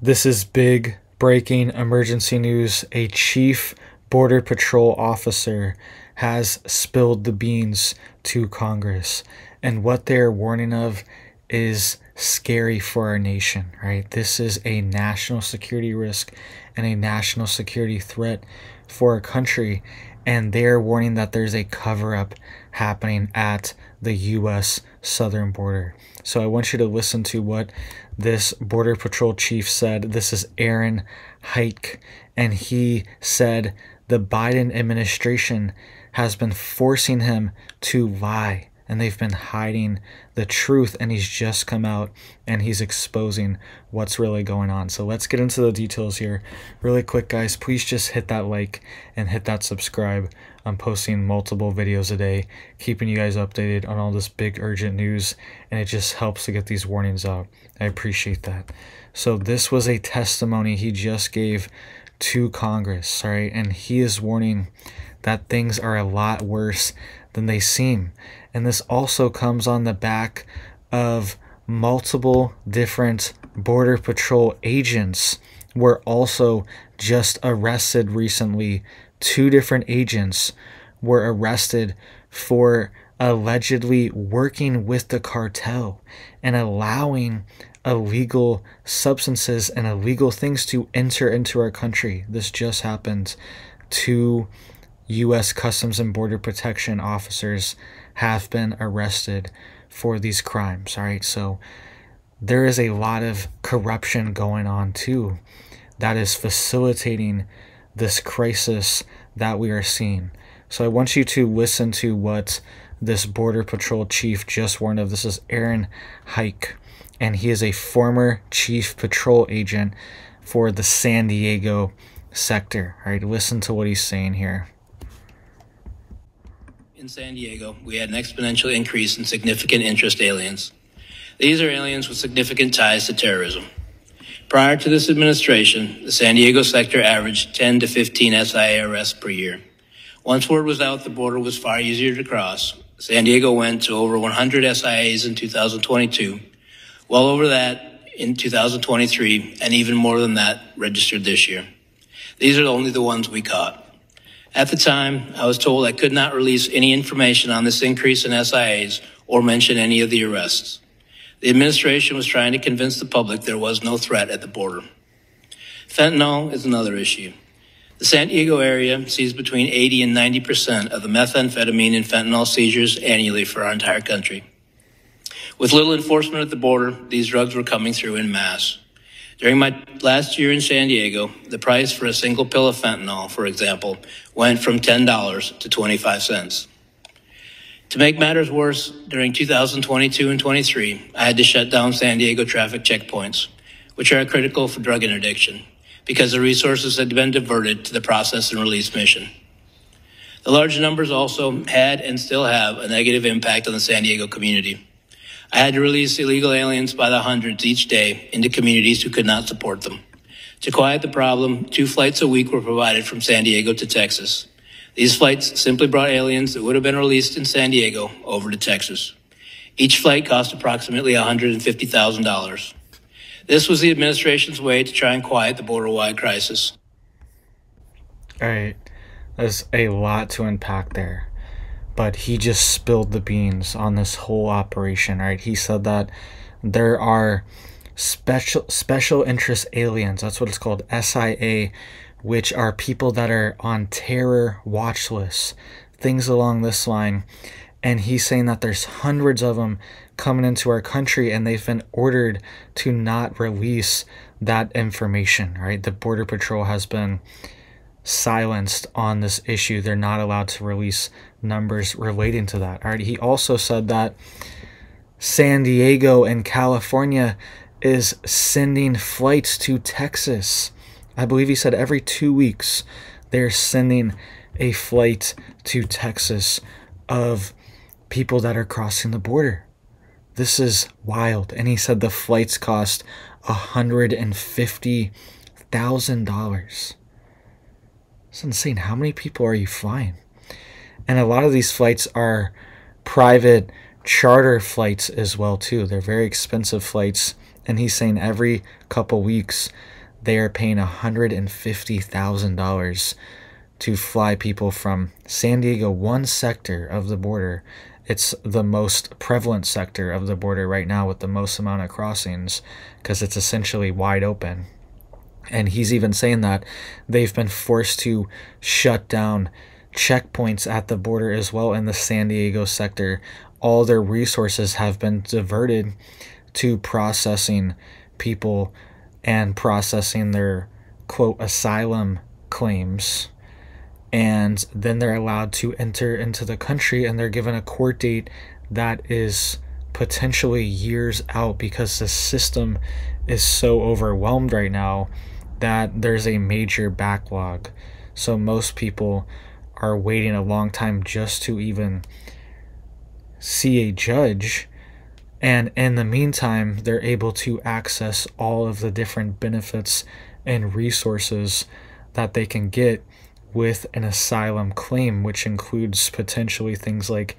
This is big breaking emergency news. A chief Border Patrol officer has spilled the beans to Congress. And what they're warning of is scary for our nation, right? This is a national security risk and a national security threat for our country. And they're warning that there's a cover-up happening at the U.S. southern border. So I want you to listen to what this Border Patrol chief said. This is Aaron Heitke, and he said the Biden administration has been forcing him to lie, and they've been hiding the truth, and he's just come out and he's exposing what's really going on. So let's get into the details here really quick, guys. Please just hit that like and hit that subscribe. I'm posting multiple videos a day, keeping you guys updated on all this big urgent news, and it just helps to get these warnings out. I appreciate that. So this was a testimony he just gave to Congress, right? And he is warning that things are a lot worse than they seem. And this also comes on the back of multiple different Border Patrol agents were also just arrested recently. 2 different agents were arrested for allegedly working with the cartel and allowing illegal substances and illegal things to enter into our country. This just happened. 2 U.S. Customs and Border Protection officers have been arrested for these crimes. All right, so there is a lot of corruption going on too that is facilitating this crisis that we are seeing. So I want you to listen to what this Border Patrol chief just warned of. This is Aaron Heitke, and he is a former chief patrol agent for the San Diego sector. All right, listen to what he's saying here. In San Diego, we had an exponential increase in significant interest aliens. These are aliens with significant ties to terrorism. Prior to this administration, the San Diego sector averaged 10 to 15 SIA arrests per year. Once word was out the border was far easier to cross, San Diego went to over 100 SIAs in 2022, well over that in 2023, and even more than that registered this year. These are only the ones we caught. At the time, I was told I could not release any information on this increase in SIAs or mention any of the arrests. The administration was trying to convince the public there was no threat at the border. Fentanyl is another issue. The San Diego area sees between 80 and 90% of the methamphetamine and fentanyl seizures annually for our entire country. With little enforcement at the border, these drugs were coming through en masse. During my last year in San Diego, the price for a single pill of fentanyl, for example, went from $10 to 25 cents. To make matters worse, during 2022 and 23, I had to shut down San Diego traffic checkpoints, which are critical for drug interdiction, because the resources had been diverted to the process and release mission. The large numbers also had and still have a negative impact on the San Diego community. I had to release illegal aliens by the hundreds each day into communities who could not support them. To quiet the problem, 2 flights a week were provided from San Diego to Texas. These flights simply brought aliens that would have been released in San Diego over to Texas. Each flight cost approximately $150,000. This was the administration's way to try and quiet the border-wide crisis. All right, there's a lot to unpack there, but he just spilled the beans on this whole operation, right? He said that there are special interest aliens, that's what it's called, SIA, which are people that are on terror watch lists, things along this line. And he's saying that there's hundreds of them coming into our country, and they've been ordered to not release that information, right? The Border Patrol has been silenced on this issue. They're not allowed to release numbers relating to that. All right. He also said that San Diego and California is sending flights to Texas. I believe he said every 2 weeks they're sending a flight to Texas of people that are crossing the border. This is wild. And he said the flights cost $150,000. It's insane. How many people are you flying? And a lot of these flights are private charter flights as well too. They're very expensive flights, And he's saying every couple weeks they are paying $150,000 to fly people from San Diego, one sector of the border. It's the most prevalent sector of the border right now with the most amount of crossings because it's essentially wide open. And he's even saying that they've been forced to shut down checkpoints at the border as well in the San Diego sector. All their resources have been diverted to processing people and processing their, quote, asylum claims. And then they're allowed to enter into the country, and they're given a court date that is potentially years out because the system is so overwhelmed right now that there's a major backlog. So most people are waiting a long time just to even see a judge. And in the meantime, they're able to access all of the different benefits and resources that they can get with an asylum claim, which includes potentially things like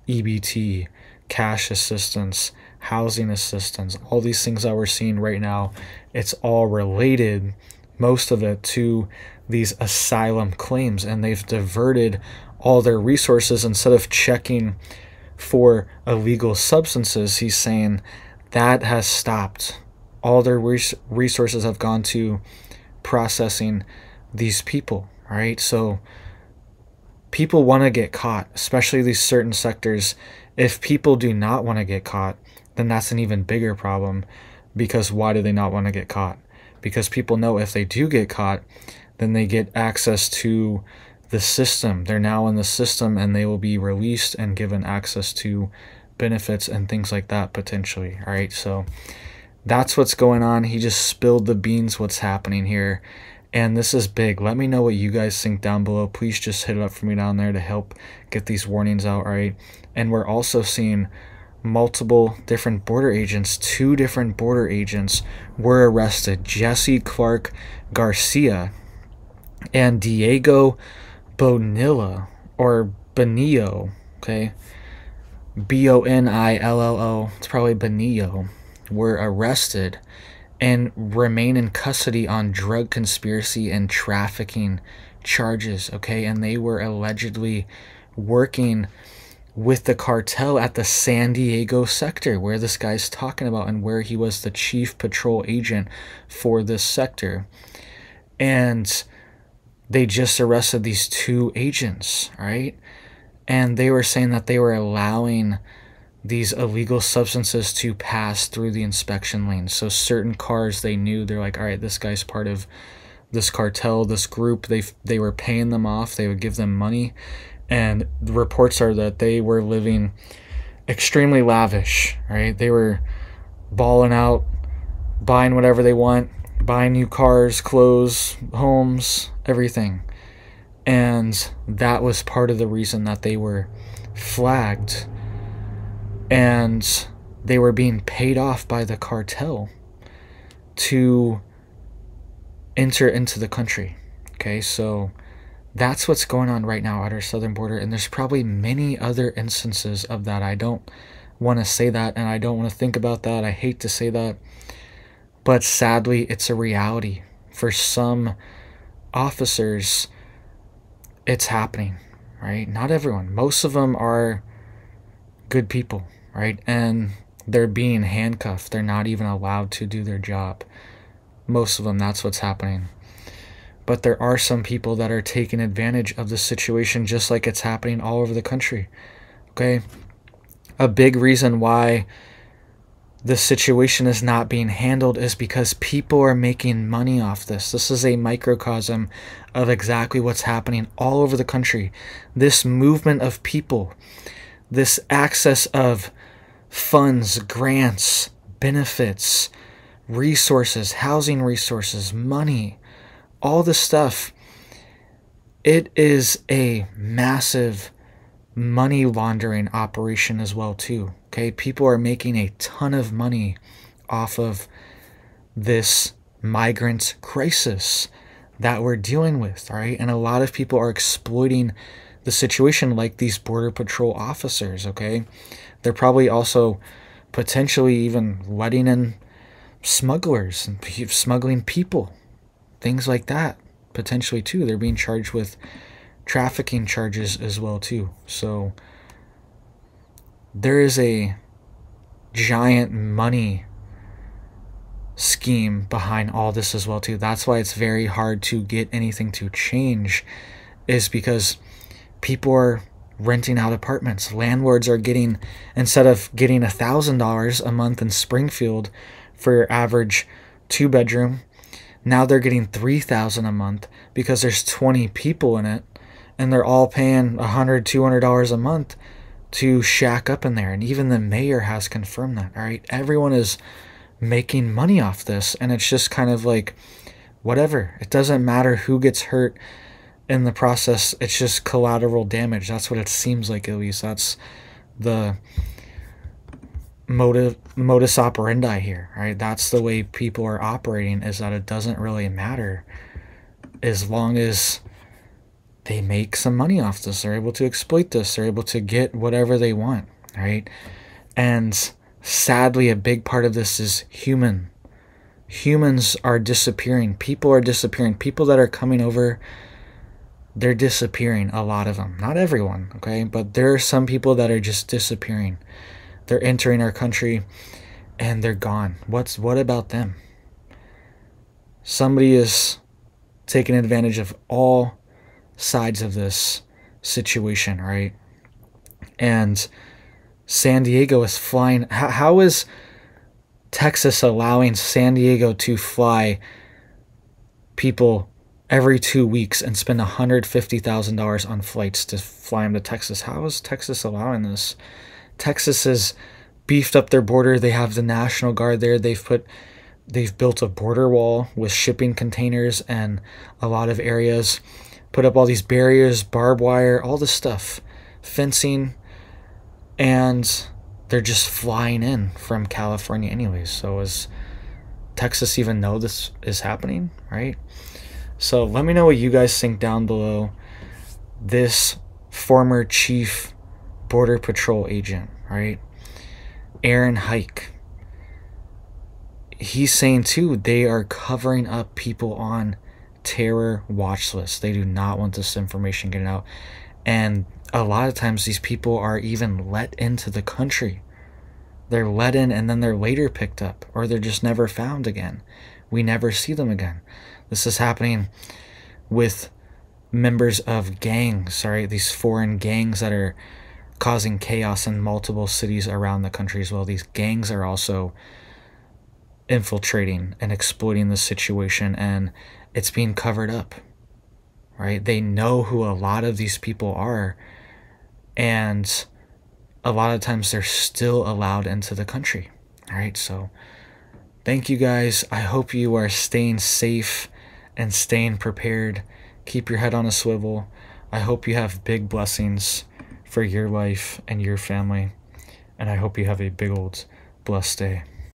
EBT, cash assistance, housing assistance, all these things that we're seeing right now. It's all related, most of it, to these asylum claims, and they've diverted all their resources. Instead of checking for illegal substances, he's saying that has stopped. All their resources have gone to processing these people, right? So people want to get caught, especially these certain sectors. If people do not want to get caught, then that's an even bigger problem, because why do they not want to get caught? Because people know if they do get caught, then they get access to the system. They're now in the system, and they will be released and given access to benefits and things like that potentially. All right, so that's what's going on. He just spilled the beans what's happening here, and this is big. Let me know what you guys think down below. Please just hit it up for me down there to help get these warnings out. All right, and we're also seeing multiple different border agents. 2 different border agents were arrested: Jesse Clark Garcia and Diego Bonilla, or Bonillo, okay, Bonillo, it's probably Bonillo, were arrested and remain in custody on drug conspiracy and trafficking charges, okay? And they were allegedly working with the cartel at the San Diego sector where this guy's talking about, and where he was the chief patrol agent for this sector. And they just arrested these 2 agents, right? And they were saying that they were allowing these illegal substances to pass through the inspection lanes. So certain cars, they knew, they're like, all right, this guy's part of this cartel, this group. They were paying them off. They would give them money. And the reports are that they were living extremely lavish, right? They were balling out, buying whatever they want, buying new cars, clothes, homes, everything. And that was part of the reason that they were flagged. And they were being paid off by the cartel to enter into the country. Okay, so that's what's going on right now at our southern border. And there's probably many other instances of that. I don't want to say that, and I don't want to think about that. I hate to say that. But sadly, it's a reality. For some officers, it's happening, right? Not everyone. Most of them are good people, right? And they're being handcuffed. They're not even allowed to do their job. Most of them, that's what's happening. But there are some people that are taking advantage of the situation, just like it's happening all over the country, okay? A big reason why the situation is not being handled is because people are making money off this. This is a microcosm of exactly what's happening all over the country. This movement of people, this access of funds, grants, benefits, resources, housing resources, money, all this stuff, it is a massive money laundering operation as well too. Okay, people are making a ton of money off of this migrant crisis that we're dealing with, all right? And a lot of people are exploiting the situation, like these Border Patrol officers, okay? They're probably also potentially even letting in smugglers and smuggling people, things like that, potentially too. They're being charged with trafficking charges as well too. So there is a giant money scheme behind all this as well too. That's why it's very hard to get anything to change, is because people are renting out apartments. Landlords are getting, instead of getting $1,000 a month in Springfield for your average 2-bedroom, now they're getting $3,000 a month because there's 20 people in it, and they're all paying $100, $200 a month to shack up in there. And even the mayor has confirmed that. All right, everyone is making money off this, and it's just kind of like, whatever. It doesn't matter who gets hurt in the process. It's just collateral damage. That's what it seems like, at least. That's the modus operandi here, right? That's the way people are operating, is that it doesn't really matter as long as they make some money off this. They're able to exploit this. They're able to get whatever they want, right? And sadly, a big part of this is humans are disappearing. People are disappearing. People that are coming over, they're disappearing, a lot of them. Not everyone, okay? But there are some people that are just disappearing. They're entering our country and they're gone. What about them? Somebody is taking advantage of all sides of this situation, right? And San Diego is flying. How is Texas allowing San Diego to fly people every 2 weeks and spend $150,000 on flights to fly them to Texas? How is Texas allowing this? Texas has beefed up their border. They have the National Guard there. They've built a border wall with shipping containers and a lot of areas. Put up all these barriers, barbed wire, all this stuff, fencing, and they're just flying in from California anyways. So does Texas even know this is happening, right? So let me know what you guys think down below. This former chief Border Patrol agent, right? Aaron Heitke. He's saying too, they are covering up people on terror watch lists. They do not want this information getting out. And a lot of times these people are even let into the country. They're let in and then they're later picked up, or they're just never found again. We never see them again. This is happening with members of gangs, right? These foreign gangs that are causing chaos in multiple cities around the country as well. These gangs are also infiltrating and exploiting the situation, and it's being covered up, right? They know who a lot of these people are, and a lot of times they're still allowed into the country, all right? So thank you guys. I hope you are staying safe and staying prepared. Keep your head on a swivel. I hope you have big blessings for your life and your family, and I hope you have a big old blessed day.